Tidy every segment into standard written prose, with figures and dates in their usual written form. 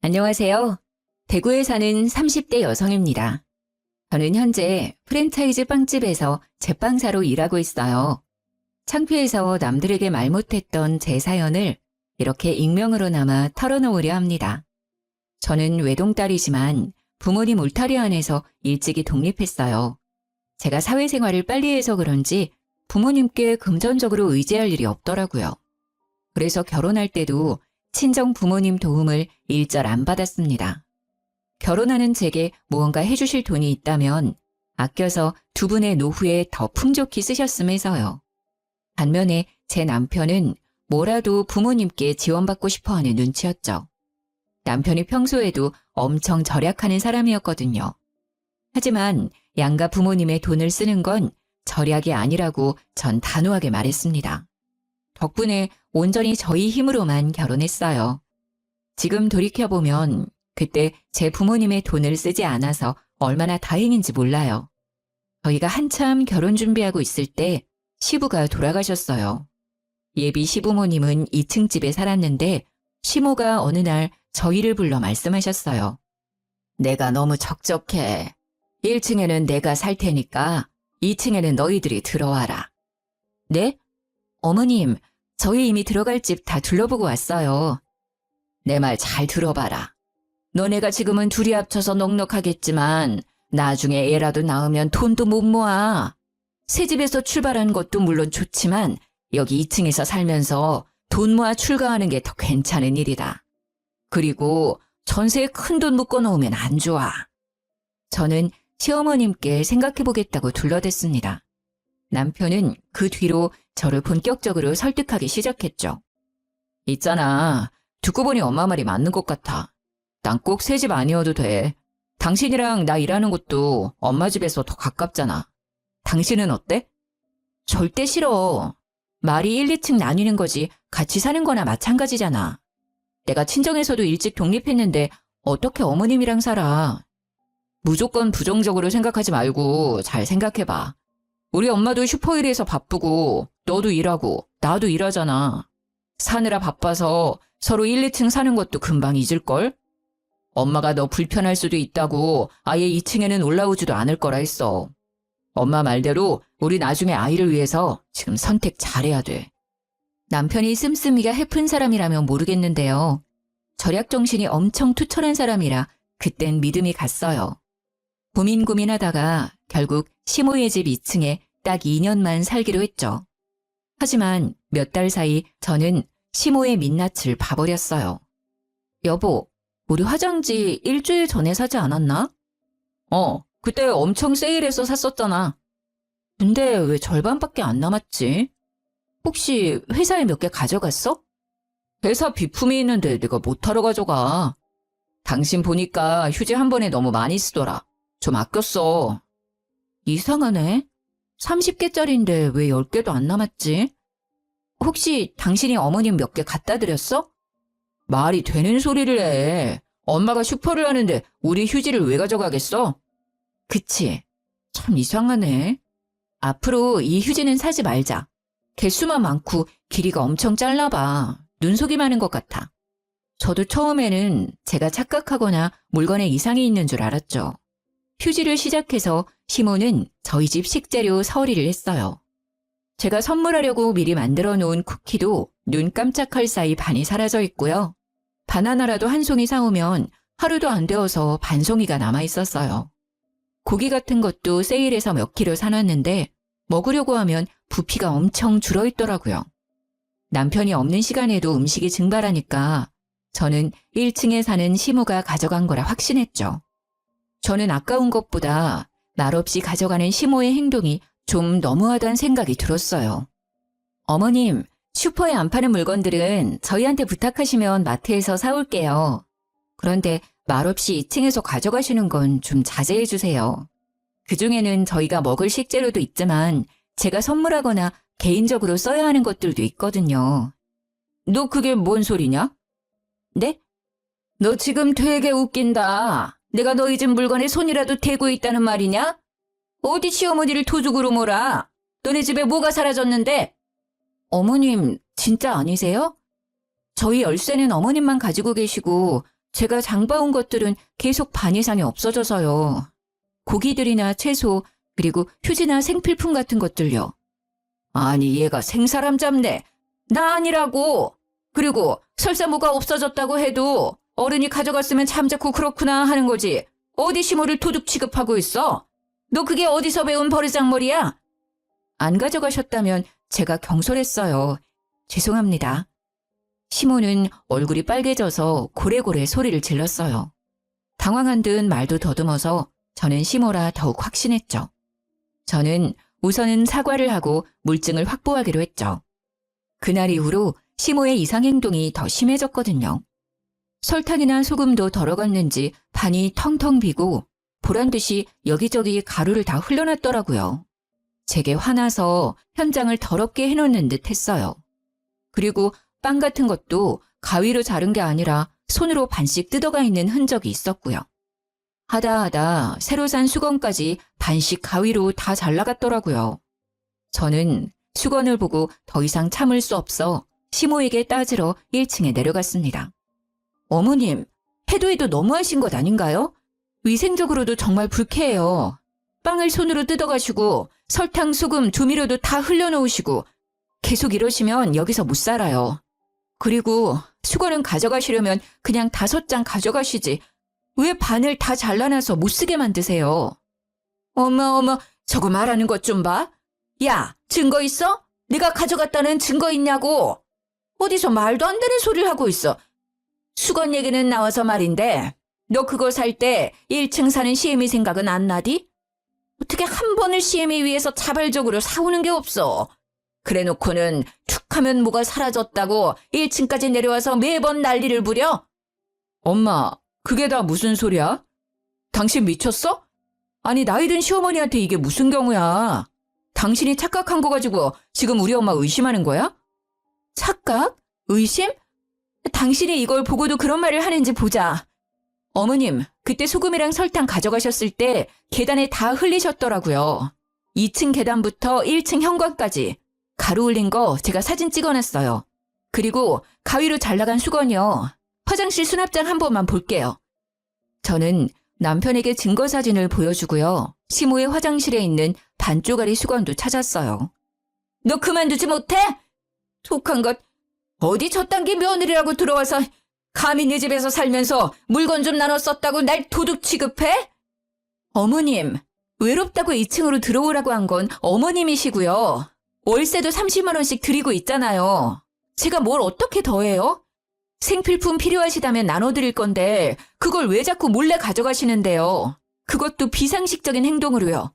안녕하세요. 대구에 사는 30대 여성입니다. 저는 현재 프랜차이즈 빵집에서 제빵사로 일하고 있어요. 창피해서 남들에게 말 못했던 제 사연을 이렇게 익명으로나마 털어놓으려 합니다. 저는 외동딸이지만 부모님 울타리 안에서 일찍이 독립했어요. 제가 사회생활을 빨리 해서 그런지 부모님께 금전적으로 의지할 일이 없더라고요. 그래서 결혼할 때도 친정 부모님 도움을 일절 안 받았습니다. 결혼하는 제게 무언가 해주실 돈이 있다면 아껴서 두 분의 노후에 더 풍족히 쓰셨음 해서요. 반면에 제 남편은 뭐라도 부모님께 지원받고 싶어하는 눈치였죠. 남편이 평소에도 엄청 절약하는 사람이었거든요. 하지만 양가 부모님의 돈을 쓰는 건 절약이 아니라고 전 단호하게 말했습니다. 덕분에 온전히 저희 힘으로만 결혼했어요. 지금 돌이켜보면 그때 제 부모님의 돈을 쓰지 않아서 얼마나 다행인지 몰라요. 저희가 한참 결혼 준비하고 있을 때 시부가 돌아가셨어요. 예비 시부모님은 2층 집에 살았는데 시모가 어느 날 저희를 불러 말씀하셨어요. 내가 너무 적적해. 1층에는 내가 살 테니까 2층에는 너희들이 들어와라. 네? 어머님, 저희 이미 들어갈 집 다 둘러보고 왔어요. 내 말 잘 들어봐라. 너네가 지금은 둘이 합쳐서 넉넉하겠지만 나중에 애라도 낳으면 돈도 못 모아. 새 집에서 출발한 것도 물론 좋지만 여기 2층에서 살면서 돈 모아 출가하는 게 더 괜찮은 일이다. 그리고 전세에 큰 돈 묶어 놓으면 안 좋아. 저는 시어머님께 생각해보겠다고 둘러댔습니다. 남편은 그 뒤로 저를 본격적으로 설득하기 시작했죠. 있잖아. 듣고 보니 엄마 말이 맞는 것 같아. 난 꼭 새 집 아니어도 돼. 당신이랑 나 일하는 곳도 엄마 집에서 더 가깝잖아. 당신은 어때? 절대 싫어. 말이 1, 2층 나뉘는 거지 같이 사는 거나 마찬가지잖아. 내가 친정에서도 일찍 독립했는데 어떻게 어머님이랑 살아. 무조건 부정적으로 생각하지 말고 잘 생각해봐. 우리 엄마도 슈퍼일에서 바쁘고 너도 일하고 나도 일하잖아. 사느라 바빠서 서로 1, 2층 사는 것도 금방 잊을걸? 엄마가 너 불편할 수도 있다고 아예 2층에는 올라오지도 않을 거라 했어. 엄마 말대로 우리 나중에 아이를 위해서 지금 선택 잘해야 돼. 남편이 씀씀이가 해픈 사람이라면 모르겠는데요. 절약 정신이 엄청 투철한 사람이라 그땐 믿음이 갔어요. 고민하다가 결국 시모의 집 2층에 딱 2년만 살기로 했죠. 하지만 몇 달 사이 저는 시모의 민낯을 봐버렸어요. 여보, 우리 화장지 일주일 전에 사지 않았나? 그때 엄청 세일해서 샀었잖아. 근데 왜 절반밖에 안 남았지? 혹시 회사에 몇 개 가져갔어? 회사 비품이 있는데 내가 못하러 가져가. 당신 보니까 휴지 한 번에 너무 많이 쓰더라. 좀 아껴 써. 이상하네. 30개짜리인데 왜 10개도 안 남았지? 혹시 당신이 어머님 몇 개 갖다 드렸어? 말이 되는 소리를 해. 엄마가 슈퍼를 하는데 우리 휴지를 왜 가져가겠어? 그치. 참 이상하네. 앞으로 이 휴지는 사지 말자. 개수만 많고 길이가 엄청 짧나봐. 눈속이 많은 것 같아. 저도 처음에는 제가 착각하거나 물건에 이상이 있는 줄 알았죠. 휴지를 시작해서 시모는 저희 집 식재료 서리를 했어요. 제가 선물하려고 미리 만들어 놓은 쿠키도 눈 깜짝할 사이 반이 사라져 있고요. 바나나라도 한 송이 사오면 하루도 안 되어서 반 송이가 남아 있었어요. 고기 같은 것도 세일해서 몇 킬로 사놨는데 먹으려고 하면 부피가 엄청 줄어있더라고요. 남편이 없는 시간에도 음식이 증발하니까 저는 1층에 사는 시모가 가져간 거라 확신했죠. 저는 아까운 것보다 말없이 가져가는 시모의 행동이 좀 너무하다는 생각이 들었어요. 어머님, 슈퍼에 안 파는 물건들은 저희한테 부탁하시면 마트에서 사올게요. 그런데 말없이 2층에서 가져가시는 건 좀 자제해 주세요. 그중에는 저희가 먹을 식재료도 있지만 제가 선물하거나 개인적으로 써야 하는 것들도 있거든요. 너 그게 뭔 소리냐? 네? 너 지금 되게 웃긴다. 내가 너희 집 물건에 손이라도 대고 있다는 말이냐? 어디 시어머니를 도둑으로 몰아? 너네 집에 뭐가 사라졌는데? 어머님, 진짜 아니세요? 저희 열쇠는 어머님만 가지고 계시고 제가 장봐온 것들은 계속 반 이상이 없어져서요. 고기들이나 채소, 그리고 휴지나 생필품 같은 것들요. 아니, 얘가 생사람 잡네. 나 아니라고. 그리고 설사 뭐가 없어졌다고 해도 어른이 가져갔으면 잠자코 그렇구나 하는 거지. 어디 시모를 도둑 취급하고 있어? 너 그게 어디서 배운 버르장머리야? 안 가져가셨다면 제가 경솔했어요. 죄송합니다. 시모는 얼굴이 빨개져서 고래고래 소리를 질렀어요. 당황한 듯 말도 더듬어서 저는 시모라 더욱 확신했죠. 저는 우선은 사과를 하고 물증을 확보하기로 했죠. 그날 이후로 시모의 이상행동이 더 심해졌거든요. 설탕이나 소금도 덜어갔는지 반이 텅텅 비고 보란듯이 여기저기 가루를 다 흘려놨더라고요. 제게 화나서 현장을 더럽게 해놓는 듯 했어요. 그리고 빵 같은 것도 가위로 자른 게 아니라 손으로 반씩 뜯어가 있는 흔적이 있었고요. 하다 새로 산 수건까지 반씩 가위로 다 잘라갔더라고요. 저는 수건을 보고 더 이상 참을 수 없어 시모에게 따지러 1층에 내려갔습니다. 어머님, 해도 너무하신 것 아닌가요? 위생적으로도 정말 불쾌해요. 빵을 손으로 뜯어가시고 설탕, 소금, 조미료도 다 흘려놓으시고 계속 이러시면 여기서 못 살아요. 그리고 수건은 가져가시려면 그냥 5장 가져가시지. 왜 반을 다 잘라놔서 못 쓰게 만드세요? 어머, 저거 말하는 것 좀 봐. 야, 증거 있어? 내가 가져갔다는 증거 있냐고. 어디서 말도 안 되는 소리를 하고 있어. 수건 얘기는 나와서 말인데 너 그거 살 때 1층 사는 시애미 생각은 안 나디? 어떻게 한 번을 시애미 위해서 자발적으로 사오는 게 없어. 그래놓고는 툭 하면 뭐가 사라졌다고 1층까지 내려와서 매번 난리를 부려? 엄마, 그게 다 무슨 소리야? 당신 미쳤어? 아니, 나이든 시어머니한테 이게 무슨 경우야? 당신이 착각한 거 가지고 지금 우리 엄마 의심하는 거야? 착각? 의심? 당신이 이걸 보고도 그런 말을 하는지 보자. 어머님, 그때 소금이랑 설탕 가져가셨을 때 계단에 다 흘리셨더라고요. 2층 계단부터 1층 현관까지. 가루 흘린 거 제가 사진 찍어놨어요. 그리고 가위로 잘라간 수건이요. 화장실 수납장 한 번만 볼게요. 저는 남편에게 증거 사진을 보여주고요. 시모의 화장실에 있는 반쪽짜리 수건도 찾았어요. 너 그만두지 못해? 독한 것. 어디 저딴 게 며느리라고 들어와서 감히 내 집에서 살면서 물건 좀 나눠 썼다고 날 도둑 취급해? 어머님, 외롭다고 2층으로 들어오라고 한 건 어머님이시고요. 월세도 30만 원씩 드리고 있잖아요. 제가 뭘 어떻게 더해요? 생필품 필요하시다면 나눠드릴 건데 그걸 왜 자꾸 몰래 가져가시는데요? 그것도 비상식적인 행동으로요.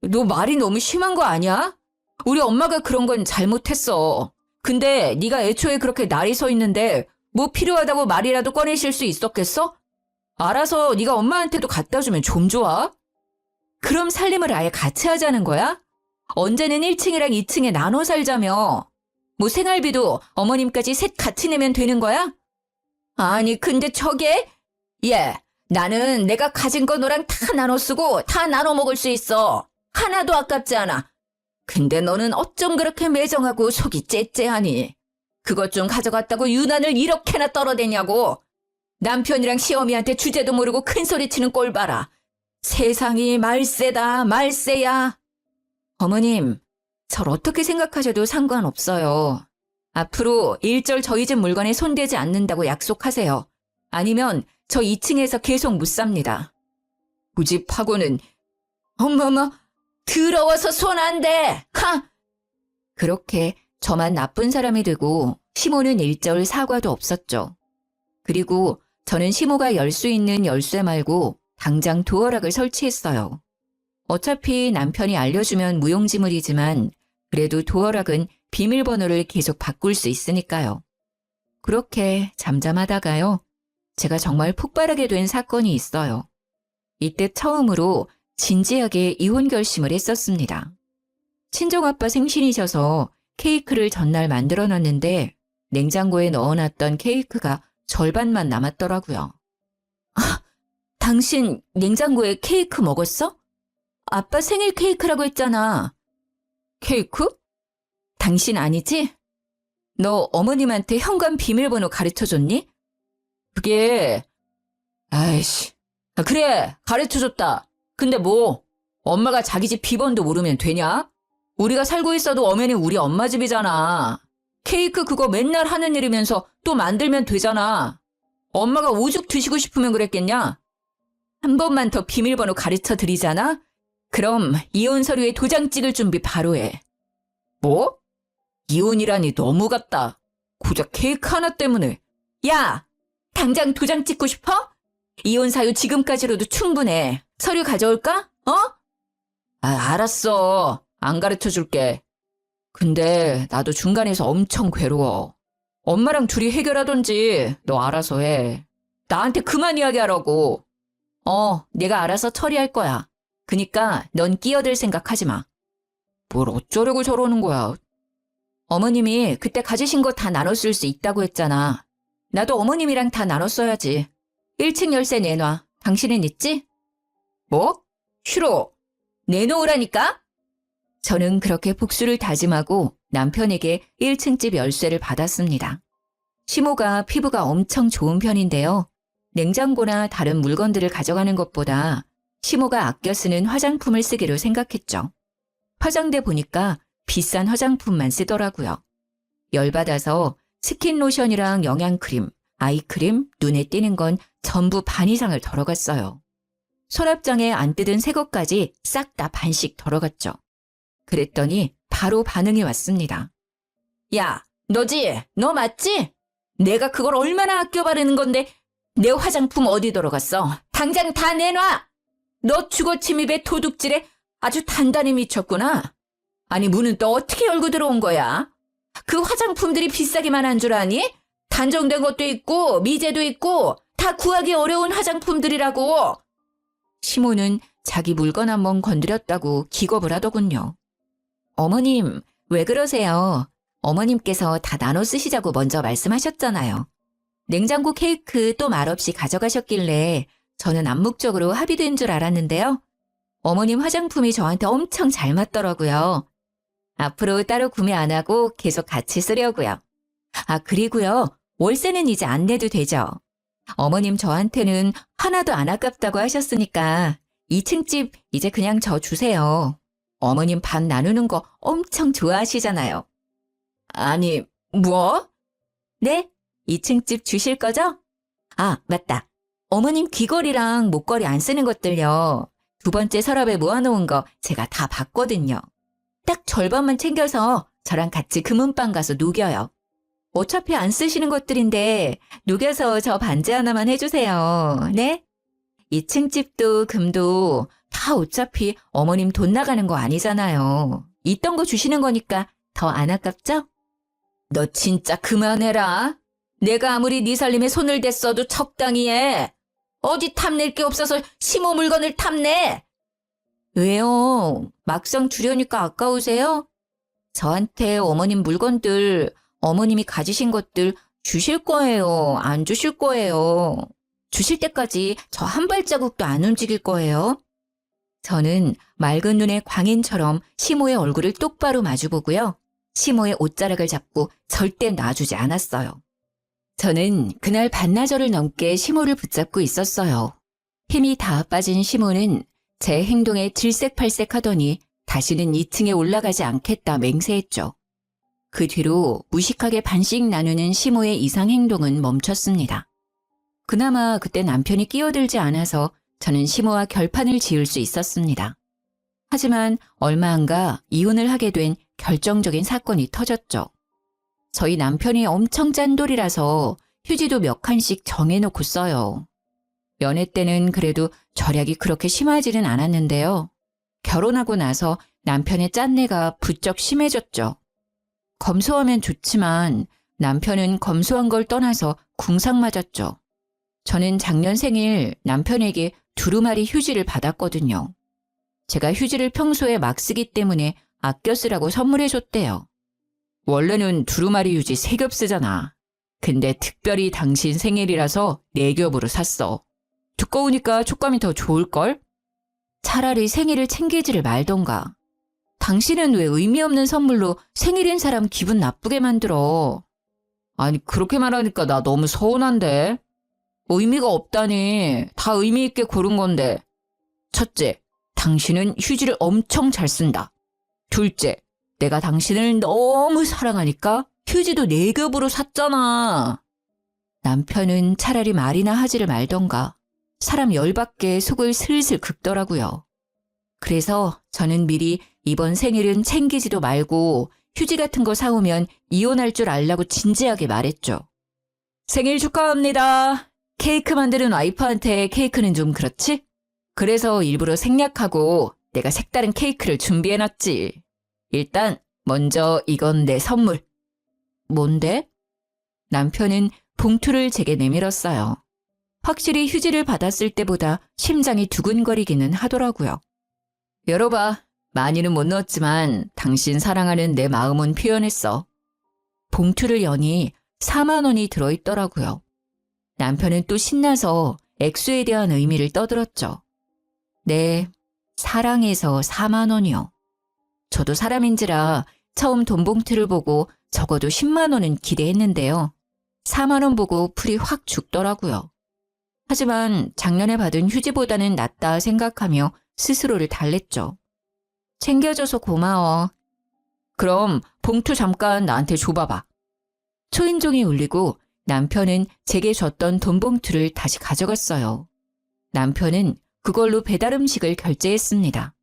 너 말이 너무 심한 거 아니야? 우리 엄마가 그런 건 잘못했어. 근데 네가 애초에 그렇게 날이 서 있는데 뭐 필요하다고 말이라도 꺼내실 수 있었겠어? 알아서 네가 엄마한테도 갖다 주면 좀 좋아? 그럼 살림을 아예 같이 하자는 거야? 언제는 1층이랑 2층에 나눠 살자며. 뭐 생활비도 어머님까지 셋 같이 내면 되는 거야? 아니 근데 저게? 나는 내가 가진 거 너랑 다 나눠 쓰고 다 나눠 먹을 수 있어. 하나도 아깝지 않아. 근데 너는 어쩜 그렇게 매정하고 속이 째째하니? 그것 좀 가져갔다고 유난을 이렇게나 떨어대냐고. 남편이랑 시어미한테 주제도 모르고 큰소리치는 꼴 봐라. 세상이 말세다 말세야. 어머님, 절 어떻게 생각하셔도 상관없어요. 앞으로 일절 저희 집 물건에 손대지 않는다고 약속하세요. 아니면 저 2층에서 계속 못 삽니다. 고집하고는 어머머, 더러워서 손 안 대! 하! 그렇게 저만 나쁜 사람이 되고 시모는 일절 사과도 없었죠. 그리고 저는 시모가 열 수 있는 열쇠 말고 당장 도어락을 설치했어요. 어차피 남편이 알려주면 무용지물이지만 그래도 도어락은 비밀번호를 계속 바꿀 수 있으니까요. 그렇게 잠잠하다가요. 제가 정말 폭발하게 된 사건이 있어요. 이때 처음으로 진지하게 이혼 결심을 했었습니다. 친정아빠 생신이셔서 케이크를 전날 만들어 놨는데 냉장고에 넣어놨던 케이크가 절반만 남았더라고요. 아, 당신 냉장고에 케이크 먹었어? 아빠 생일 케이크라고 했잖아. 케이크? 당신 아니지? 너 어머님한테 현관 비밀번호 가르쳐줬니? 그게, 아이씨. 그래, 가르쳐줬다. 근데 뭐, 엄마가 자기 집 비번도 모르면 되냐? 우리가 살고 있어도 엄연히 우리 엄마 집이잖아. 케이크 그거 맨날 하는 일이면서 또 만들면 되잖아. 엄마가 오죽 드시고 싶으면 그랬겠냐? 한 번만 더 비밀번호 가르쳐 드리잖아? 그럼 이혼 서류에 도장 찍을 준비 바로 해. 뭐? 이혼이라니 너무 같다. 고작 케이크 하나 때문에. 야! 당장 도장 찍고 싶어? 이혼 사유 지금까지로도 충분해. 서류 가져올까? 알았어. 안 가르쳐 줄게. 근데 나도 중간에서 엄청 괴로워. 엄마랑 둘이 해결하던지 너 알아서 해. 나한테 그만 이야기하라고. 내가 알아서 처리할 거야. 그니까 넌 끼어들 생각하지 마. 뭘 어쩌려고 저러는 거야. 어머님이 그때 가지신 거 다 나눠 쓸 수 있다고 했잖아. 나도 어머님이랑 다 나눠 써야지. 1층 열쇠 내놔. 당신은 있지? 뭐? 싫어. 내놓으라니까? 저는 그렇게 복수를 다짐하고 남편에게 1층 집 열쇠를 받았습니다. 시모가 피부가 엄청 좋은 편인데요. 냉장고나 다른 물건들을 가져가는 것보다 시모가 아껴 쓰는 화장품을 쓰기로 생각했죠. 화장대 보니까 비싼 화장품만 쓰더라고요. 열받아서 스킨로션이랑 영양크림, 아이크림, 눈에 띄는 건 전부 반 이상을 덜어갔어요. 서랍장에 안 뜯은 새 것까지 싹 다 반씩 덜어갔죠. 그랬더니 바로 반응이 왔습니다. 야, 너지? 너 맞지? 내가 그걸 얼마나 아껴 바르는 건데 내 화장품 어디 들어갔어? 당장 다 내놔! 너 주거 침입에 도둑질에 아주 단단히 미쳤구나. 아니 문은 또 어떻게 열고 들어온 거야? 그 화장품들이 비싸기만 한 줄 아니? 단정된 것도 있고 미제도 있고 다 구하기 어려운 화장품들이라고. 시모는 자기 물건 한번 건드렸다고 기겁을 하더군요. 어머님, 왜 그러세요? 어머님께서 다 나눠 쓰시자고 먼저 말씀하셨잖아요. 냉장고 케이크 또 말없이 가져가셨길래 저는 암묵적으로 합의된 줄 알았는데요. 어머님 화장품이 저한테 엄청 잘 맞더라고요. 앞으로 따로 구매 안 하고 계속 같이 쓰려고요. 그리고요. 월세는 이제 안 내도 되죠. 어머님 저한테는 하나도 안 아깝다고 하셨으니까 2층 집 이제 그냥 저 주세요. 어머님 반 나누는 거 엄청 좋아하시잖아요. 아니, 뭐? 네? 2층 집 주실 거죠? 맞다. 어머님 귀걸이랑 목걸이 안 쓰는 것들요. 두 번째 서랍에 모아놓은 거 제가 다 봤거든요. 딱 절반만 챙겨서 저랑 같이 금은방 가서 녹여요. 어차피 안 쓰시는 것들인데 녹여서 저 반지 하나만 해주세요. 네? 2층 집도 금도 다 어차피 어머님 돈 나가는 거 아니잖아요. 있던 거 주시는 거니까 더 안 아깝죠? 너 진짜 그만해라. 내가 아무리 네 살림에 손을 댔어도 적당히 해. 어디 탐낼 게 없어서 시모 물건을 탐내. 왜요? 막상 주려니까 아까우세요? 저한테 어머님 물건들, 어머님이 가지신 것들 주실 거예요? 안 주실 거예요? 주실 때까지 저 한 발자국도 안 움직일 거예요? 저는 맑은 눈의 광인처럼 시모의 얼굴을 똑바로 마주보고요. 시모의 옷자락을 잡고 절대 놔주지 않았어요. 저는 그날 반나절을 넘게 시모를 붙잡고 있었어요. 힘이 다 빠진 시모는 제 행동에 질색팔색하더니 다시는 2층에 올라가지 않겠다 맹세했죠. 그 뒤로 무식하게 반씩 나누는 시모의 이상 행동은 멈췄습니다. 그나마 그때 남편이 끼어들지 않아서 저는 시모와 결판을 지을 수 있었습니다. 하지만 얼마 안 가 이혼을 하게 된 결정적인 사건이 터졌죠. 저희 남편이 엄청 짠돌이라서 휴지도 몇 칸씩 정해놓고 써요. 연애 때는 그래도 절약이 그렇게 심하지는 않았는데요. 결혼하고 나서 남편의 짠내가 부쩍 심해졌죠. 검소하면 좋지만 남편은 검소한 걸 떠나서 궁상 맞았죠. 저는 작년 생일 남편에게 두루마리 휴지를 받았거든요. 제가 휴지를 평소에 막 쓰기 때문에 아껴 쓰라고 선물해줬대요. 원래는 두루마리 휴지 3겹 쓰잖아. 근데 특별히 당신 생일이라서 4겹으로 샀어. 두꺼우니까 촉감이 더 좋을걸? 차라리 생일을 챙기지를 말던가. 당신은 왜 의미 없는 선물로 생일인 사람 기분 나쁘게 만들어? 아니 그렇게 말하니까 나 너무 서운한데. 의미가 없다니. 다 의미 있게 고른 건데. 첫째, 당신은 휴지를 엄청 잘 쓴다. 둘째, 내가 당신을 너무 사랑하니까 휴지도 4겹으로 샀잖아. 남편은 차라리 말이나 하지를 말던가 사람 열받게 속을 슬슬 긁더라고요. 그래서 저는 미리 이번 생일은 챙기지도 말고 휴지 같은 거 사오면 이혼할 줄 알라고 진지하게 말했죠. 생일 축하합니다. 케이크 만드는 와이프한테 케이크는 좀 그렇지? 그래서 일부러 생략하고 내가 색다른 케이크를 준비해놨지. 일단 먼저 이건 내 선물. 뭔데? 남편은 봉투를 제게 내밀었어요. 확실히 휴지를 받았을 때보다 심장이 두근거리기는 하더라고요. 열어봐. 많이는 못 넣었지만 당신 사랑하는 내 마음은 표현했어. 봉투를 여니 4만 원이 들어있더라고요. 남편은 또 신나서 액수에 대한 의미를 떠들었죠. 네, 사랑해서 4만 원이요. 저도 사람인지라 처음 돈 봉투를 보고 적어도 10만 원은 기대했는데요. 4만 원 보고 풀이 확 죽더라고요. 하지만 작년에 받은 휴지보다는 낫다 생각하며 스스로를 달랬죠. 챙겨줘서 고마워. 그럼 봉투 잠깐 나한테 줘봐봐. 초인종이 울리고 남편은 제게 줬던 돈 봉투를 다시 가져갔어요. 남편은 그걸로 배달 음식을 결제했습니다.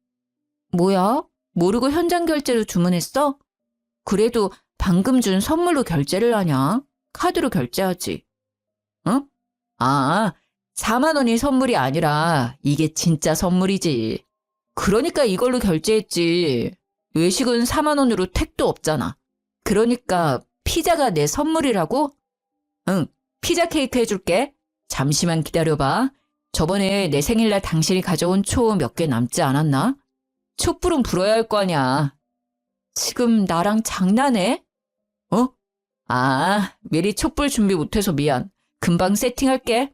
뭐야? 모르고 현장 결제로 주문했어? 그래도 방금 준 선물로 결제를 하냐? 카드로 결제하지. 응? 아, 4만 원이 선물이 아니라 이게 진짜 선물이지. 그러니까 이걸로 결제했지. 외식은 4만 원으로 택도 없잖아. 그러니까 피자가 내 선물이라고? 응, 피자 케이크 해줄게. 잠시만 기다려봐. 저번에 내 생일날 당신이 가져온 초 몇 개 남지 않았나? 촛불은 불어야 할 거 아냐. 지금 나랑 장난해? 어? 아, 미리 촛불 준비 못해서 미안. 금방 세팅할게.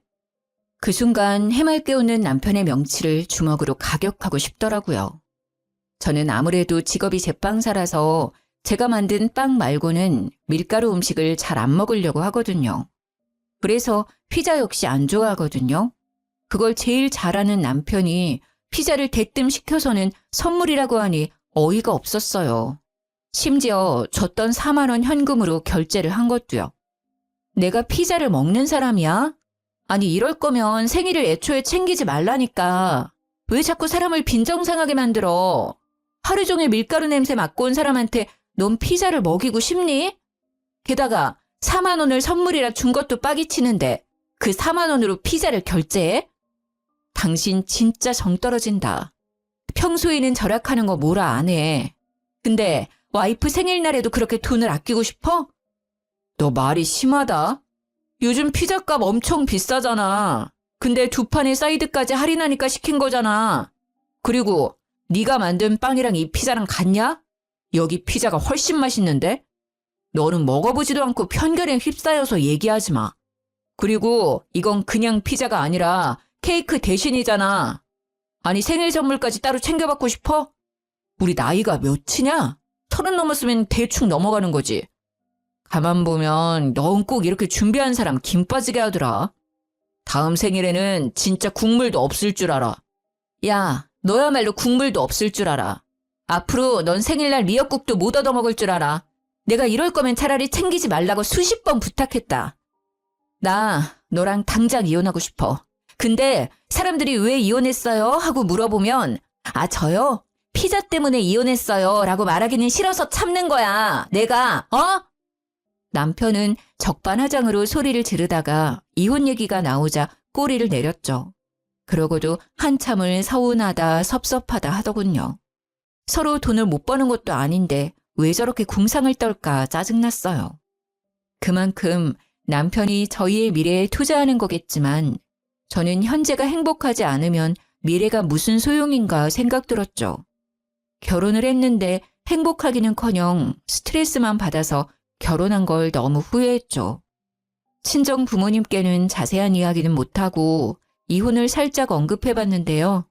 그 순간 해맑게 웃는 남편의 명치를 주먹으로 가격하고 싶더라고요. 저는 아무래도 직업이 제빵사라서 제가 만든 빵 말고는 밀가루 음식을 잘 안 먹으려고 하거든요. 그래서 피자 역시 안 좋아하거든요. 그걸 제일 잘하는 남편이 피자를 대뜸 시켜서는 선물이라고 하니 어이가 없었어요. 심지어 줬던 4만 원 현금으로 결제를 한 것도요. 내가 피자를 먹는 사람이야? 아니 이럴 거면 생일을 애초에 챙기지 말라니까. 왜 자꾸 사람을 빈정상하게 만들어? 하루 종일 밀가루 냄새 맡고 온 사람한테 넌 피자를 먹이고 싶니? 게다가 4만 원을 선물이라 준 것도 빡이 치는데 그 4만 원으로 피자를 결제해? 당신 진짜 정 떨어진다. 평소에는 절약하는 거 뭐라 안 해. 근데 와이프 생일날에도 그렇게 돈을 아끼고 싶어? 너 말이 심하다. 요즘 피자값 엄청 비싸잖아. 근데 2판의 사이드까지 할인하니까 시킨 거잖아. 그리고 네가 만든 빵이랑 이 피자랑 같냐? 여기 피자가 훨씬 맛있는데? 너는 먹어보지도 않고 편견에 휩싸여서 얘기하지 마. 그리고 이건 그냥 피자가 아니라 케이크 대신이잖아. 아니 생일 선물까지 따로 챙겨받고 싶어? 우리 나이가 몇이냐? 30 넘었으면 대충 넘어가는 거지. 가만 보면 넌 꼭 이렇게 준비한 사람 김 빠지게 하더라. 다음 생일에는 진짜 국물도 없을 줄 알아. 야, 너야말로 국물도 없을 줄 알아. 앞으로 넌 생일날 미역국도 못 얻어먹을 줄 알아. 내가 이럴 거면 차라리 챙기지 말라고 수십 번 부탁했다. 나 너랑 당장 이혼하고 싶어. 근데 사람들이 왜 이혼했어요? 하고 물어보면 아 저요? 피자 때문에 이혼했어요 라고 말하기는 싫어서 참는 거야. 내가 남편은 적반하장으로 소리를 지르다가 이혼 얘기가 나오자 꼬리를 내렸죠. 그러고도 한참을 서운하다 섭섭하다 하더군요. 서로 돈을 못 버는 것도 아닌데 왜 저렇게 궁상을 떨까 짜증났어요. 그만큼 남편이 저희의 미래에 투자하는 거겠지만 저는 현재가 행복하지 않으면 미래가 무슨 소용인가 생각 들었죠. 결혼을 했는데 행복하기는커녕 스트레스만 받아서 결혼한 걸 너무 후회했죠. 친정 부모님께는 자세한 이야기는 못하고 이혼을 살짝 언급해봤는데요.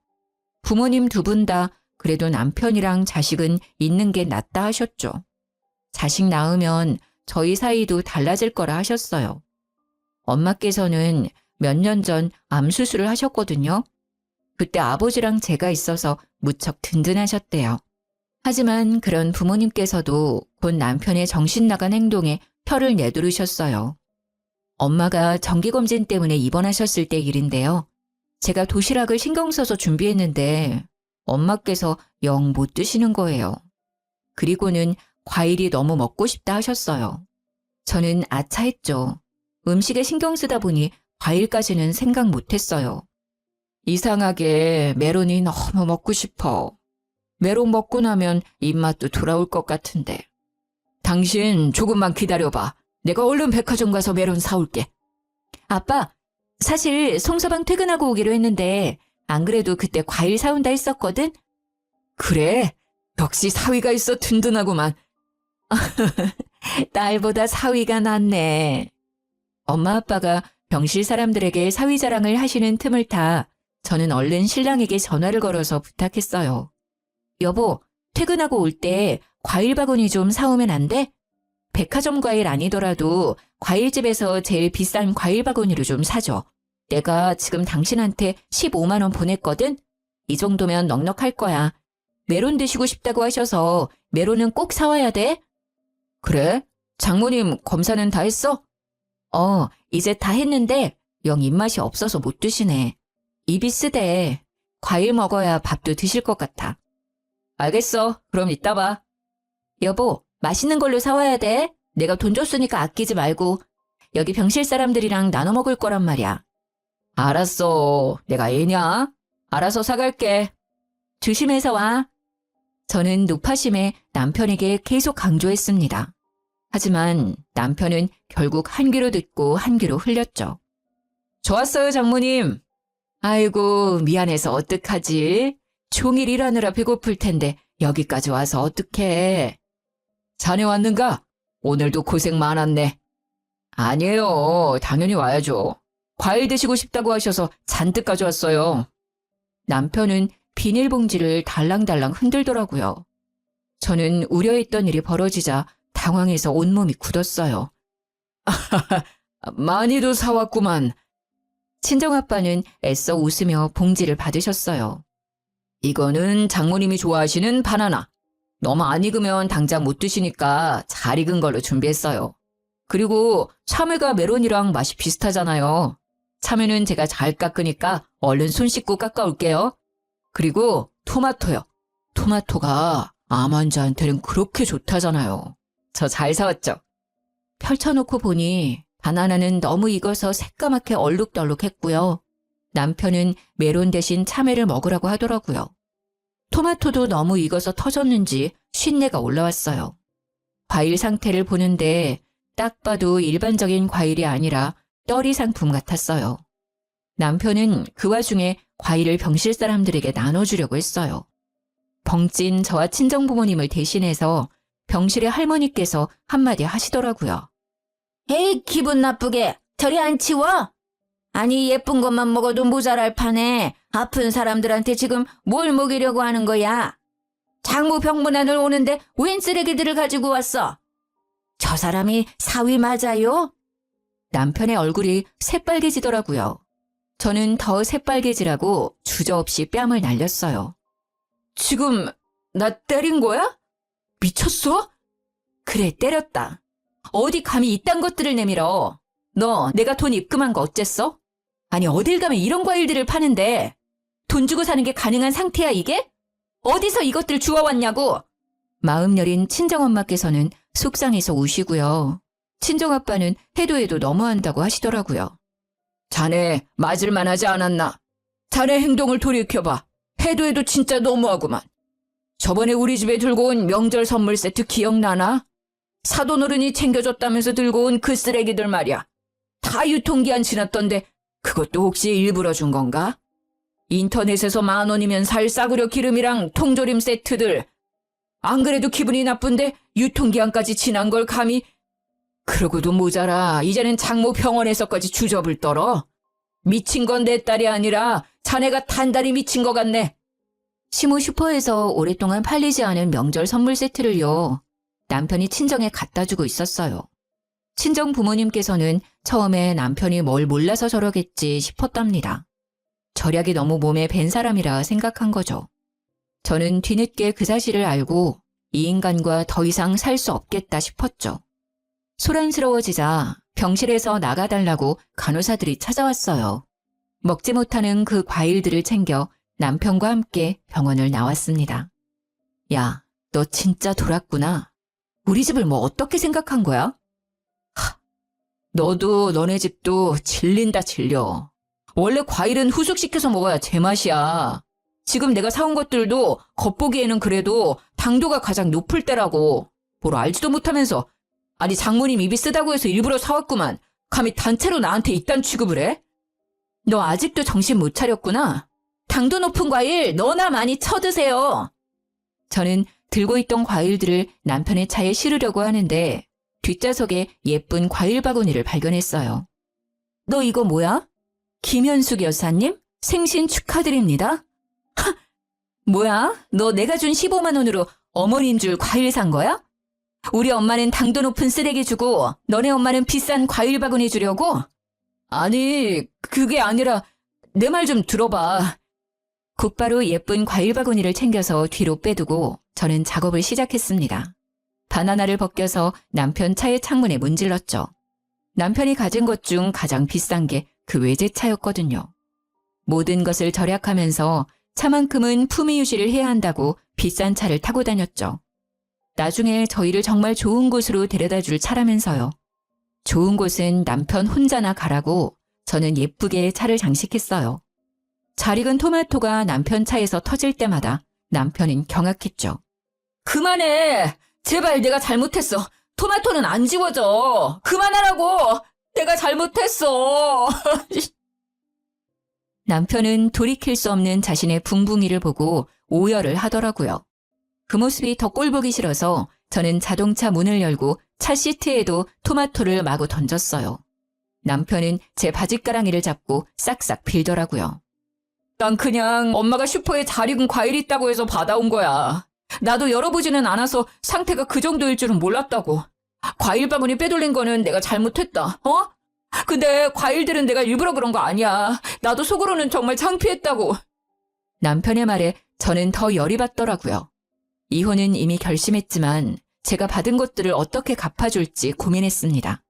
부모님 2분 다 그래도 남편이랑 자식은 있는 게 낫다 하셨죠. 자식 낳으면 저희 사이도 달라질 거라 하셨어요. 엄마께서는 몇 년 전 암 수술을 하셨거든요. 그때 아버지랑 제가 있어서 무척 든든하셨대요. 하지만 그런 부모님께서도 곧 남편의 정신 나간 행동에 혀를 내두르셨어요. 엄마가 정기검진 때문에 입원하셨을 때 일인데요. 제가 도시락을 신경 써서 준비했는데 엄마께서 영 못 드시는 거예요. 그리고는 과일이 너무 먹고 싶다 하셨어요. 저는 아차했죠. 음식에 신경 쓰다 보니 과일까지는 생각 못 했어요. 이상하게 메론이 너무 먹고 싶어. 메론 먹고 나면 입맛도 돌아올 것 같은데. 당신 조금만 기다려봐. 내가 얼른 백화점 가서 메론 사올게. 아빠, 사실 송서방 퇴근하고 오기로 했는데 안 그래도 그때 과일 사온다 했었거든? 그래? 역시 사위가 있어 든든하구만. 딸보다 사위가 낫네. 엄마 아빠가 병실 사람들에게 사위 자랑을 하시는 틈을 타 저는 얼른 신랑에게 전화를 걸어서 부탁했어요. 여보, 퇴근하고 올 때 과일 바구니 좀 사오면 안 돼? 백화점 과일 아니더라도 과일집에서 제일 비싼 과일 바구니로 좀 사줘. 내가 지금 당신한테 15만 원 보냈거든? 이 정도면 넉넉할 거야. 메론 드시고 싶다고 하셔서 메론은 꼭 사와야 돼. 그래? 장모님 검사는 다 했어? 이제 다 했는데 영 입맛이 없어서 못 드시네. 입이 쓰대. 과일 먹어야 밥도 드실 것 같아. 알겠어. 그럼 이따 봐. 여보, 맛있는 걸로 사와야 돼. 내가 돈 줬으니까 아끼지 말고. 여기 병실 사람들이랑 나눠 먹을 거란 말이야. 알았어. 내가 애냐? 알아서 사갈게. 조심해서 와. 저는 노파심에 남편에게 계속 강조했습니다. 하지만 남편은 결국 한 귀로 듣고 한 귀로 흘렸죠. 좋았어요, 장모님. 아이고, 미안해서 어떡하지? 종일 일하느라 배고플 텐데 여기까지 와서 어떡해. 자네 왔는가? 오늘도 고생 많았네. 아니에요. 당연히 와야죠. 과일 드시고 싶다고 하셔서 잔뜩 가져왔어요. 남편은 비닐봉지를 달랑달랑 흔들더라고요. 저는 우려했던 일이 벌어지자 당황해서 온몸이 굳었어요. 많이도 사왔구만. 친정아빠는 애써 웃으며 봉지를 받으셨어요. 이거는 장모님이 좋아하시는 바나나. 너무 안 익으면 당장 못 드시니까 잘 익은 걸로 준비했어요. 그리고 참외가 메론이랑 맛이 비슷하잖아요. 참외는 제가 잘 깎으니까 얼른 손 씻고 깎아올게요. 그리고 토마토요. 토마토가 암 환자한테는 그렇게 좋다잖아요. 저 잘 사왔죠? 펼쳐놓고 보니 바나나는 너무 익어서 새까맣게 얼룩덜룩했고요. 남편은 메론 대신 참외를 먹으라고 하더라고요. 토마토도 너무 익어서 터졌는지 쉰내가 올라왔어요. 과일 상태를 보는데 딱 봐도 일반적인 과일이 아니라 떨이 상품 같았어요. 남편은 그 와중에 과일을 병실 사람들에게 나눠주려고 했어요. 벙찐 저와 친정부모님을 대신해서 병실의 할머니께서 한마디 하시더라고요. 에이, 기분 나쁘게 저리 안 치워? 아니, 예쁜 것만 먹어도 모자랄 판에 아픈 사람들한테 지금 뭘 먹이려고 하는 거야? 장모 병문안을 오는데 웬 쓰레기들을 가지고 왔어? 저 사람이 사위 맞아요? 남편의 얼굴이 새빨개지더라고요. 저는 더 새빨개지라고 주저없이 뺨을 날렸어요. 지금 나 때린 거야? 미쳤어? 그래, 때렸다. 어디 감히 이딴 것들을 내밀어. 너 내가 돈 입금한 거 어쨌어? 아니, 어딜 가면 이런 과일들을 파는데 돈 주고 사는 게 가능한 상태야, 이게? 어디서 이것들 주워왔냐고? 마음 여린 친정엄마께서는 속상해서 우시고요. 친정아빠는 해도 해도 너무한다고 하시더라고요. 자네 맞을만 하지 않았나? 자네 행동을 돌이켜봐. 해도 해도 진짜 너무하구만. 저번에 우리 집에 들고 온 명절 선물 세트 기억나나? 사돈어른이 챙겨줬다면서 들고 온 그 쓰레기들 말이야. 다 유통기한 지났던데 그것도 혹시 일부러 준 건가? 인터넷에서 10,000원이면 살 싸구려 기름이랑 통조림 세트들. 안 그래도 기분이 나쁜데 유통기한까지 지난 걸 감히. 그러고도 모자라 이제는 장모 병원에서까지 주접을 떨어. 미친 건 내 딸이 아니라 자네가 단단히 미친 것 같네. 시모 슈퍼에서 오랫동안 팔리지 않은 명절 선물 세트를요. 남편이 친정에 갖다 주고 있었어요. 친정 부모님께서는 처음에 남편이 뭘 몰라서 저러겠지 싶었답니다. 절약이 너무 몸에 밴 사람이라 생각한 거죠. 저는 뒤늦게 그 사실을 알고 이 인간과 더 이상 살 수 없겠다 싶었죠. 소란스러워지자 병실에서 나가달라고 간호사들이 찾아왔어요. 먹지 못하는 그 과일들을 챙겨 남편과 함께 병원을 나왔습니다. 야, 너 진짜 돌았구나. 우리 집을 뭐 어떻게 생각한 거야? 너도 너네 집도 질린다 질려. 원래 과일은 후숙시켜서 먹어야 제맛이야. 지금 내가 사온 것들도 겉보기에는 그래도 당도가 가장 높을 때라고. 뭘 알지도 못하면서. 아니 장모님 입이 쓰다고 해서 일부러 사왔구만. 감히 단체로 나한테 이딴 취급을 해? 너 아직도 정신 못 차렸구나. 당도 높은 과일 너나 많이 쳐드세요. 저는 들고 있던 과일들을 남편의 차에 실으려고 하는데 뒷좌석에 예쁜 과일 바구니를 발견했어요. 너 이거 뭐야? 김현숙 여사님? 생신 축하드립니다. 하! 뭐야? 너 내가 준 15만 원으로 어머니인 줄 과일 산 거야? 우리 엄마는 당도 높은 쓰레기 주고 너네 엄마는 비싼 과일 바구니 주려고? 아니, 그게 아니라 내 말 좀 들어봐. 곧바로 예쁜 과일 바구니를 챙겨서 뒤로 빼두고 저는 작업을 시작했습니다. 바나나를 벗겨서 남편 차의 창문에 문질렀죠. 남편이 가진 것 중 가장 비싼 게 그 외제차였거든요. 모든 것을 절약하면서 차만큼은 품위 유지를 해야 한다고 비싼 차를 타고 다녔죠. 나중에 저희를 정말 좋은 곳으로 데려다 줄 차라면서요. 좋은 곳은 남편 혼자나 가라고 저는 예쁘게 차를 장식했어요. 잘 익은 토마토가 남편 차에서 터질 때마다 남편은 경악했죠. 그만해! 제발 내가 잘못했어. 토마토는 안 지워져. 그만하라고! 내가 잘못했어. 남편은 돌이킬 수 없는 자신의 붕붕이를 보고 오열을 하더라고요. 그 모습이 더 꼴보기 싫어서 저는 자동차 문을 열고 차 시트에도 토마토를 마구 던졌어요. 남편은 제 바짓가랑이를 잡고 싹싹 빌더라고요. 난 그냥 엄마가 슈퍼에 잘 익은 과일 있다고 해서 받아온 거야. 나도 열어보지는 않아서 상태가 그 정도일 줄은 몰랐다고. 과일 바구니 빼돌린 거는 내가 잘못했다. 어? 근데 과일들은 내가 일부러 그런 거 아니야. 나도 속으로는 정말 창피했다고. 남편의 말에 저는 더 열이 받더라고요. 이혼은 이미 결심했지만 제가 받은 것들을 어떻게 갚아줄지 고민했습니다.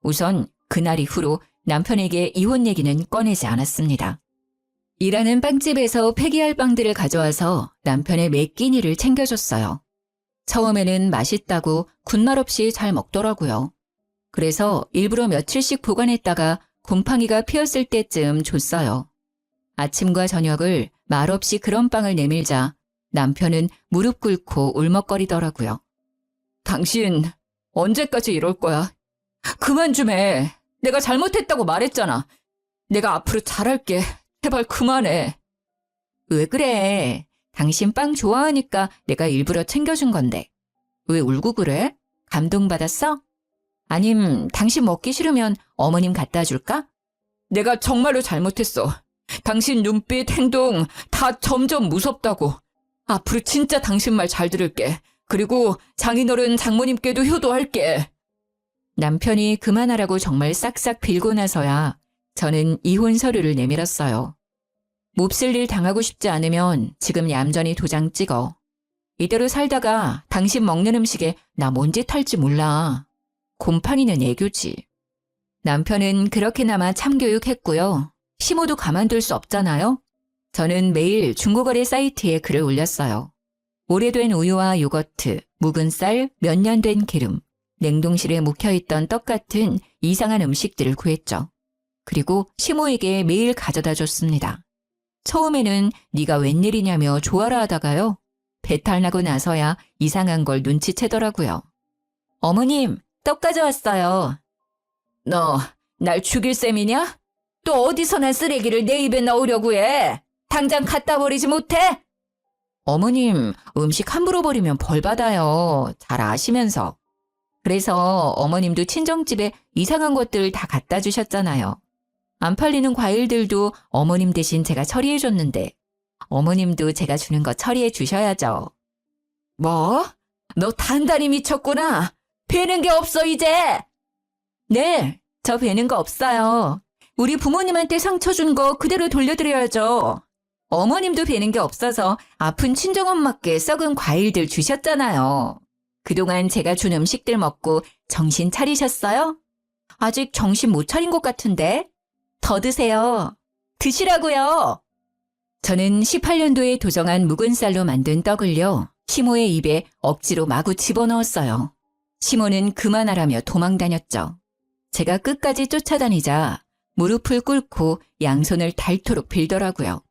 우선 그날 이후로 남편에게 이혼 얘기는 꺼내지 않았습니다. 일하는 빵집에서 폐기할 빵들을 가져와서 남편의 매 끼니를 챙겨줬어요. 처음에는 맛있다고 군말 없이 잘 먹더라고요. 그래서 일부러 며칠씩 보관했다가 곰팡이가 피었을 때쯤 줬어요. 아침과 저녁을 말없이 그런 빵을 내밀자 남편은 무릎 꿇고 울먹거리더라고요. 당신 언제까지 이럴 거야? 그만 좀 해. 내가 잘못했다고 말했잖아. 내가 앞으로 잘할게. 제발 그만해. 왜 그래? 당신 빵 좋아하니까 내가 일부러 챙겨준 건데. 왜 울고 그래? 감동받았어? 아님 당신 먹기 싫으면 어머님 갖다 줄까? 내가 정말로 잘못했어. 당신 눈빛, 행동 다 점점 무섭다고. 앞으로 진짜 당신 말 잘 들을게. 그리고 장인어른 장모님께도 효도할게. 남편이 그만하라고 정말 싹싹 빌고 나서야 저는 이혼 서류를 내밀었어요. 몹쓸 일 당하고 싶지 않으면 지금 얌전히 도장 찍어. 이대로 살다가 당신 먹는 음식에 나 뭔 짓 할지 몰라. 곰팡이는 애교지. 남편은 그렇게나마 참교육했고요. 시모도 가만둘 수 없잖아요. 저는 매일 중고거래 사이트에 글을 올렸어요. 오래된 우유와 요거트, 묵은 쌀, 몇 년 된 기름, 냉동실에 묵혀있던 떡 같은 이상한 음식들을 구했죠. 그리고 시모에게 매일 가져다 줬습니다. 처음에는 네가 웬일이냐며 좋아라 하다가요. 배탈 나고 나서야 이상한 걸 눈치채더라고요. 어머님, 떡 가져왔어요. 너 날 죽일 셈이냐? 또 어디서나 쓰레기를 내 입에 넣으려고 해? 당장 갖다 버리지 못해? 어머님, 음식 함부로 버리면 벌 받아요. 잘 아시면서. 그래서 어머님도 친정집에 이상한 것들 다 갖다 주셨잖아요. 안 팔리는 과일들도 어머님 대신 제가 처리해 줬는데 어머님도 제가 주는 거 처리해 주셔야죠. 뭐? 너 단단히 미쳤구나. 배는 게 없어 이제. 네, 저 베는 거 없어요. 우리 부모님한테 상처 준 거 그대로 돌려드려야죠. 어머님도 베는 게 없어서 아픈 친정엄마께 썩은 과일들 주셨잖아요. 그동안 제가 준 음식들 먹고 정신 차리셨어요? 아직 정신 못 차린 것 같은데? 더 드세요. 드시라고요. 저는 18년도에 도정한 묵은 쌀로 만든 떡을요, 시모의 입에 억지로 마구 집어넣었어요. 시모는 그만하라며 도망다녔죠. 제가 끝까지 쫓아다니자 무릎을 꿇고 양손을 닳도록 빌더라고요.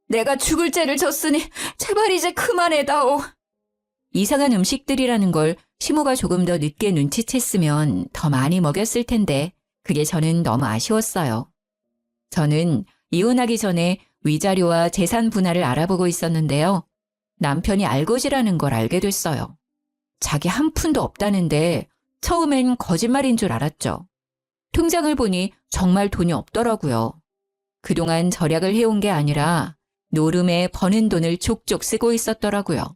내가 죽을 죄를 졌으니 제발 이제 그만해다오. 이상한 음식들이라는 걸 시모가 조금 더 늦게 눈치챘으면 더 많이 먹였을 텐데 그게 저는 너무 아쉬웠어요. 저는 이혼하기 전에 위자료와 재산 분할을 알아보고 있었는데요. 남편이 알것이라는 걸 알게 됐어요. 자기 한 푼도 없다는데 처음엔 거짓말인 줄 알았죠. 통장을 보니 정말 돈이 없더라고요. 그동안 절약을 해온 게 아니라 노름에 버는 돈을 족족 쓰고 있었더라고요.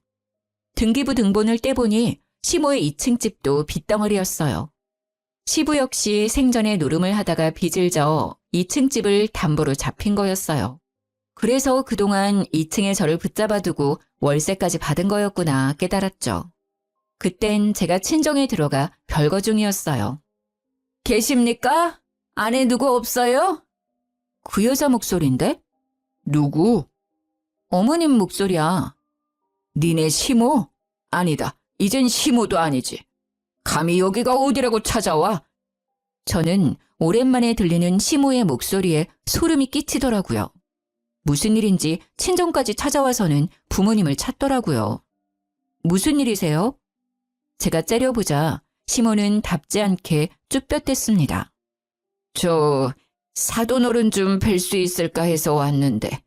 등기부 등본을 떼보니 시모의 2층 집도 빚덩어리였어요. 시부 역시 생전에 노름을 하다가 빚을 져 2층 집을 담보로 잡힌 거였어요. 그래서 그동안 2층에 저를 붙잡아두고 월세까지 받은 거였구나 깨달았죠. 그땐 제가 친정에 들어가 별거 중이었어요. 계십니까? 안에 누구 없어요? 그 여자 목소리인데? 누구? 어머님 목소리야. 니네 시모? 아니다. 이젠 시모도 아니지. 감히 여기가 어디라고 찾아와? 저는 오랜만에 들리는 시모의 목소리에 소름이 끼치더라고요. 무슨 일인지 친정까지 찾아와서는 부모님을 찾더라고요. 무슨 일이세요? 제가 째려보자 시모는 답지 않게 쭈뼛댔습니다. 저 사돈어른 좀 뵐 수 있을까 해서 왔는데.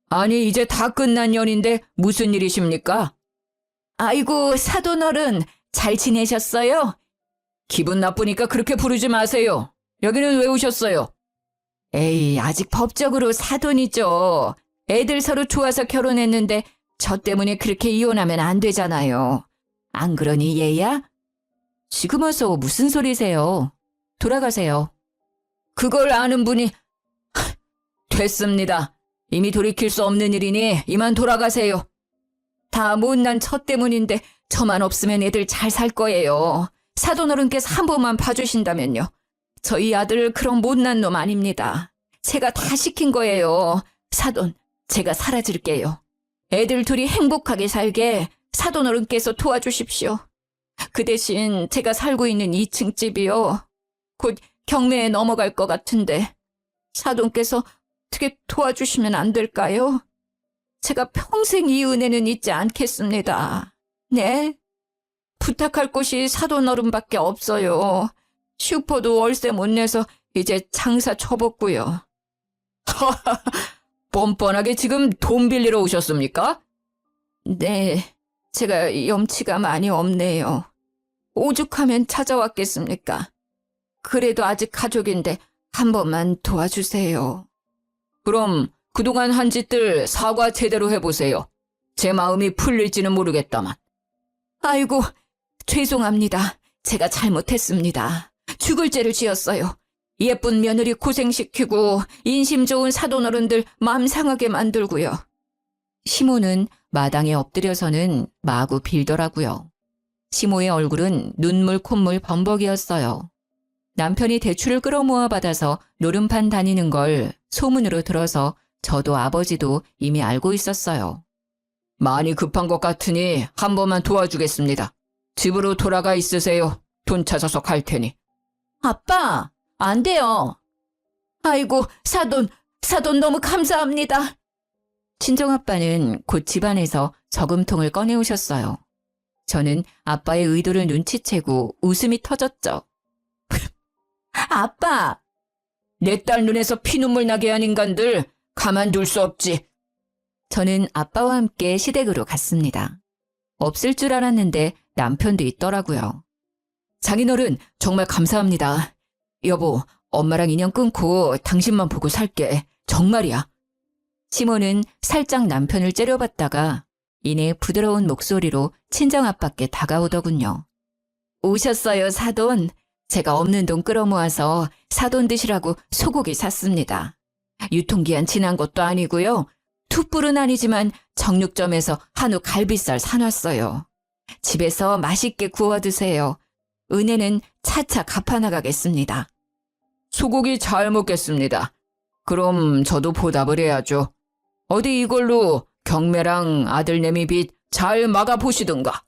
아니 이제 다 끝난 연인데 무슨 일이십니까? 아이고 사돈어른 잘 지내셨어요? 기분 나쁘니까 그렇게 부르지 마세요. 여기는 왜 오셨어요? 에이 아직 법적으로 사돈이죠. 애들 서로 좋아서 결혼했는데 저 때문에 그렇게 이혼하면 안 되잖아요. 안 그러니 얘야? 지금 와서 무슨 소리세요? 돌아가세요. 그걸 아는 분이... 됐습니다. 이미 돌이킬 수 없는 일이니 이만 돌아가세요. 다 못난 저 때문인데 저만 없으면 애들 잘 살 거예요. 사돈어른께서 한 번만 봐주신다면요. 저희 아들 그런 못난 놈 아닙니다. 제가 다 시킨 거예요. 사돈, 제가 사라질게요. 애들 둘이 행복하게 살게 사돈어른께서 도와주십시오. 그 대신 제가 살고 있는 2층 집이요. 곧 경매에 넘어갈 것 같은데 사돈께서 어떻게 도와주시면 안 될까요? 제가 평생 이 은혜는 잊지 않겠습니다. 네? 부탁할 곳이 사돈어른밖에 없어요. 슈퍼도 월세 못 내서 이제 장사 접었고요. 뻔뻔하게 지금 돈 빌리러 오셨습니까? 네, 제가 염치가 많이 없네요. 오죽하면 찾아왔겠습니까? 그래도 아직 가족인데 한 번만 도와주세요. 그럼 그동안 한 짓들 사과 제대로 해보세요. 제 마음이 풀릴지는 모르겠다만. 아이고, 죄송합니다. 제가 잘못했습니다. 죽을 죄를 지었어요. 예쁜 며느리 고생시키고 인심 좋은 사돈어른들 마음 상하게 만들고요. 시모는 마당에 엎드려서는 마구 빌더라고요. 시모의 얼굴은 눈물 콧물 범벅이었어요. 남편이 대출을 끌어모아 받아서 노름판 다니는 걸 소문으로 들어서 저도 아버지도 이미 알고 있었어요. 많이 급한 것 같으니 한 번만 도와주겠습니다. 집으로 돌아가 있으세요. 돈 찾아서 갈 테니. 아빠, 안 돼요. 아이고, 사돈 너무 감사합니다. 친정아빠는 곧 집안에서 저금통을 꺼내오셨어요. 저는 아빠의 의도를 눈치채고 웃음이 터졌죠. 아빠! 내 딸 눈에서 피눈물 나게 한 인간들 가만둘 수 없지. 저는 아빠와 함께 시댁으로 갔습니다. 없을 줄 알았는데 남편도 있더라고요. 장인어른 정말 감사합니다. 여보, 엄마랑 인연 끊고 당신만 보고 살게. 정말이야. 시모는 살짝 남편을 째려봤다가 이내 부드러운 목소리로 친정아빠께 다가오더군요. 오셨어요, 사돈. 제가 없는 돈 끌어모아서 사돈 드시라고 소고기 샀습니다. 유통기한 지난 것도 아니고요. 툭불은 아니지만 정육점에서 한우 갈비살 사놨어요. 집에서 맛있게 구워 드세요. 은혜는 차차 갚아나가겠습니다. 소고기 잘 먹겠습니다. 그럼 저도 보답을 해야죠. 어디 이걸로 경매랑 아들내미 빚 잘 막아보시든가.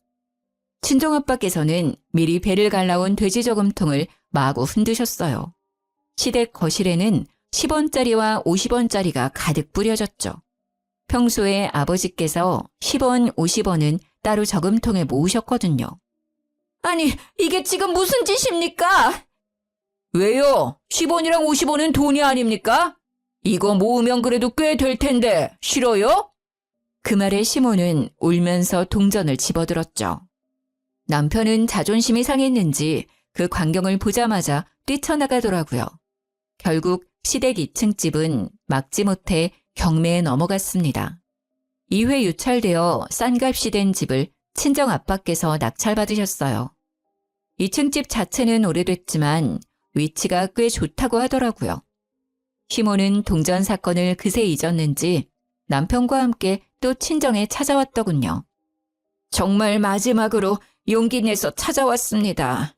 친정아빠께서는 미리 배를 갈라온 돼지 저금통을 마구 흔드셨어요. 시댁 거실에는 10원짜리와 50원짜리가 가득 뿌려졌죠. 평소에 아버지께서 10원, 50원은 따로 저금통에 모으셨거든요. 아니, 이게 지금 무슨 짓입니까? 왜요? 10원이랑 50원은 돈이 아닙니까? 이거 모으면 그래도 꽤 될 텐데 싫어요? 그 말에 시모는 울면서 동전을 집어들었죠. 남편은 자존심이 상했는지 그 광경을 보자마자 뛰쳐나가더라고요. 결국 시댁 2층 집은 막지 못해 경매에 넘어갔습니다. 2회 유찰되어 싼 값이 된 집을 친정 아빠께서 낙찰받으셨어요. 2층 집 자체는 오래됐지만 위치가 꽤 좋다고 하더라고요. 시모는 동전 사건을 그새 잊었는지 남편과 함께 또 친정에 찾아왔더군요. 정말 마지막으로 용기 내서 찾아왔습니다.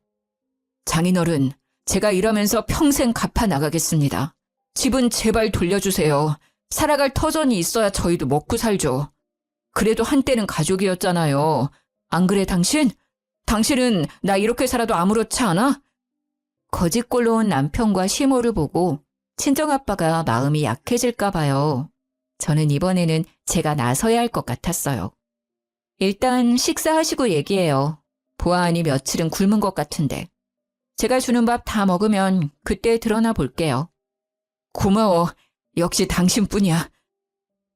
장인어른, 제가 이러면서 평생 갚아 나가겠습니다. 집은 제발 돌려주세요. 살아갈 터전이 있어야 저희도 먹고 살죠. 그래도 한때는 가족이었잖아요. 안 그래 당신? 당신은 나 이렇게 살아도 아무렇지 않아? 거짓골로 온 남편과 시모를 보고 친정아빠가 마음이 약해질까 봐요. 저는 이번에는 제가 나서야 할 것 같았어요. 일단 식사하시고 얘기해요. 보아하니 며칠은 굶은 것 같은데. 제가 주는 밥 다 먹으면 그때 드러나 볼게요. 고마워. 역시 당신뿐이야.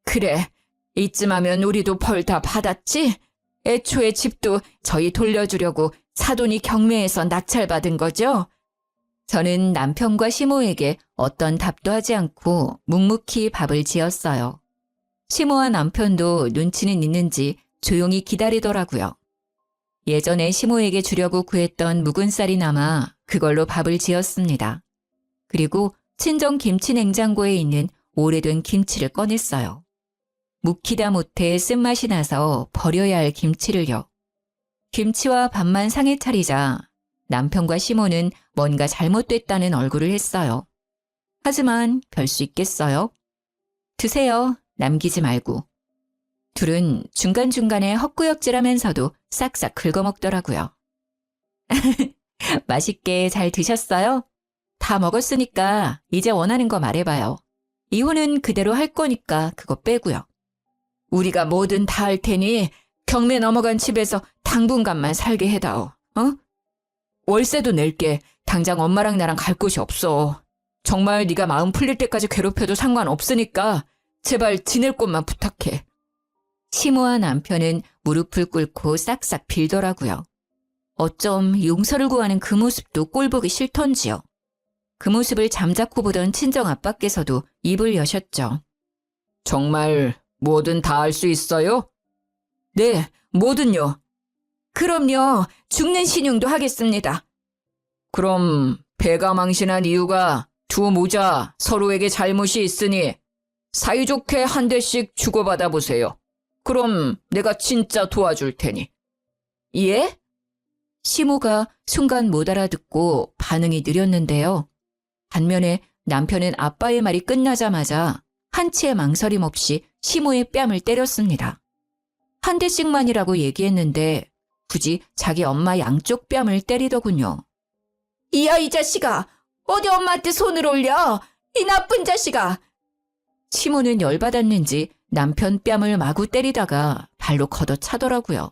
그래. 이쯤 하면 우리도 벌 다 받았지? 애초에 집도 저희 돌려주려고 사돈이 경매에서 낙찰받은 거죠? 저는 남편과 시모에게 어떤 답도 하지 않고 묵묵히 밥을 지었어요. 시모와 남편도 눈치는 있는지 조용히 기다리더라고요. 예전에 시모에게 주려고 구했던 묵은 쌀이 남아 그걸로 밥을 지었습니다. 그리고 친정 김치 냉장고에 있는 오래된 김치를 꺼냈어요. 묵히다 못해 쓴맛이 나서 버려야 할 김치를요. 김치와 밥만 상에 차리자 남편과 시모는 뭔가 잘못됐다는 얼굴을 했어요. 하지만 별 수 있겠어요? 드세요. 남기지 말고. 둘은 중간중간에 헛구역질하면서도 싹싹 긁어먹더라고요. 맛있게 잘 드셨어요? 다 먹었으니까 이제 원하는 거 말해봐요. 이혼은 그대로 할 거니까 그거 빼고요. 우리가 뭐든 다 할 테니 경매 넘어간 집에서 당분간만 살게 해다오. 어? 월세도 낼게. 당장 엄마랑 나랑 갈 곳이 없어. 정말 네가 마음 풀릴 때까지 괴롭혀도 상관없으니까 제발 지낼 곳만 부탁해. 시모와 남편은 무릎을 꿇고 싹싹 빌더라고요. 어쩜 용서를 구하는 그 모습도 꼴보기 싫던지요. 그 모습을 잠자코 보던 친정 아빠께서도 입을 여셨죠. 정말 뭐든 다 할 수 있어요? 네, 뭐든요. 그럼요. 죽는 신용도 하겠습니다. 그럼 배가 망신한 이유가 두 모자 서로에게 잘못이 있으니 사이좋게 한 대씩 주고받아 보세요. 그럼 내가 진짜 도와줄 테니. 예? 시모가 순간 못 알아듣고 반응이 느렸는데요. 반면에 남편은 아빠의 말이 끝나자마자 한치의 망설임 없이 시모의 뺨을 때렸습니다. 한 대씩만이라고 얘기했는데 굳이 자기 엄마 양쪽 뺨을 때리더군요. 이야 이 자식아! 어디 엄마한테 손을 올려! 이 나쁜 자식아! 시모는 열받았는지 남편 뺨을 마구 때리다가 발로 걷어차더라고요.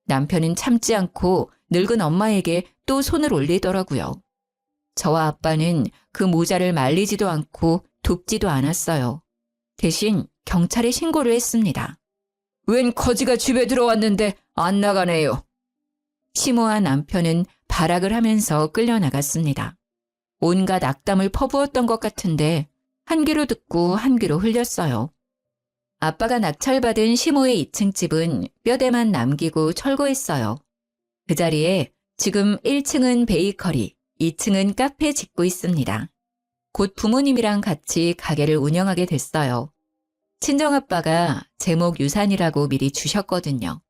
남편은 참지 않고 늙은 엄마에게 또 손을 올리더라고요. 저와 아빠는 그 모자를 말리지도 않고 돕지도 않았어요. 대신 경찰에 신고를 했습니다. 웬 거지가 집에 들어왔는데 안 나가네요. 시모와 남편은 발악을 하면서 끌려나갔습니다. 온갖 악담을 퍼부었던 것 같은데 한 귀로 듣고 한 귀로 흘렸어요. 아빠가 낙찰받은 시모의 2층 집은 뼈대만 남기고 철거했어요. 그 자리에 지금 1층은 베이커리, 2층은 카페 짓고 있습니다. 곧 부모님이랑 같이 가게를 운영하게 됐어요. 친정아빠가 제목 유산이라고 미리 주셨거든요.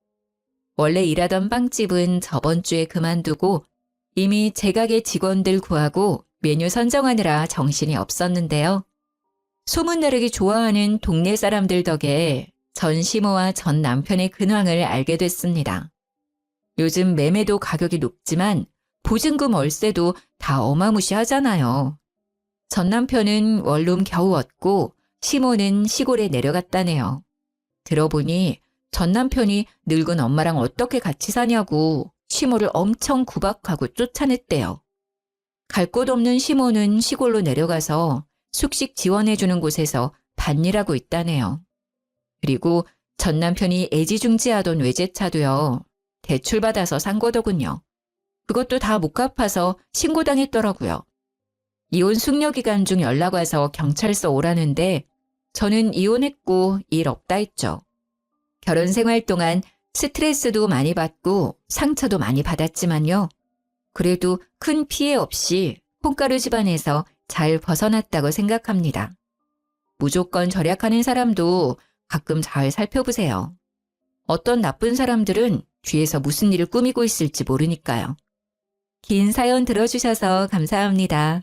원래 일하던 빵집은 저번 주에 그만두고 이미 제 가게 직원들 구하고 메뉴 선정하느라 정신이 없었는데요. 소문나르기 좋아하는 동네 사람들 덕에 전 시모와 전 남편의 근황을 알게 됐습니다. 요즘 매매도 가격이 높지만 보증금 월세도 다 어마무시하잖아요. 전 남편은 원룸 겨우 얻고 시모는 시골에 내려갔다네요. 들어보니 전 남편이 늙은 엄마랑 어떻게 같이 사냐고 시모를 엄청 구박하고 쫓아냈대요. 갈 곳 없는 시모는 시골로 내려가서 숙식 지원해주는 곳에서 밭일하고 있다네요. 그리고 전 남편이 애지중지하던 외제차도요. 대출받아서 산 거더군요. 그것도 다 못 갚아서 신고당했더라고요. 이혼 숙려 기간 중 연락 와서 경찰서 오라는데 저는 이혼했고 일 없다 했죠. 결혼 생활 동안 스트레스도 많이 받고 상처도 많이 받았지만요. 그래도 큰 피해 없이 콩가루 집안에서 잘 벗어났다고 생각합니다. 무조건 절약하는 사람도 가끔 잘 살펴보세요. 어떤 나쁜 사람들은 뒤에서 무슨 일을 꾸미고 있을지 모르니까요. 긴 사연 들어주셔서 감사합니다.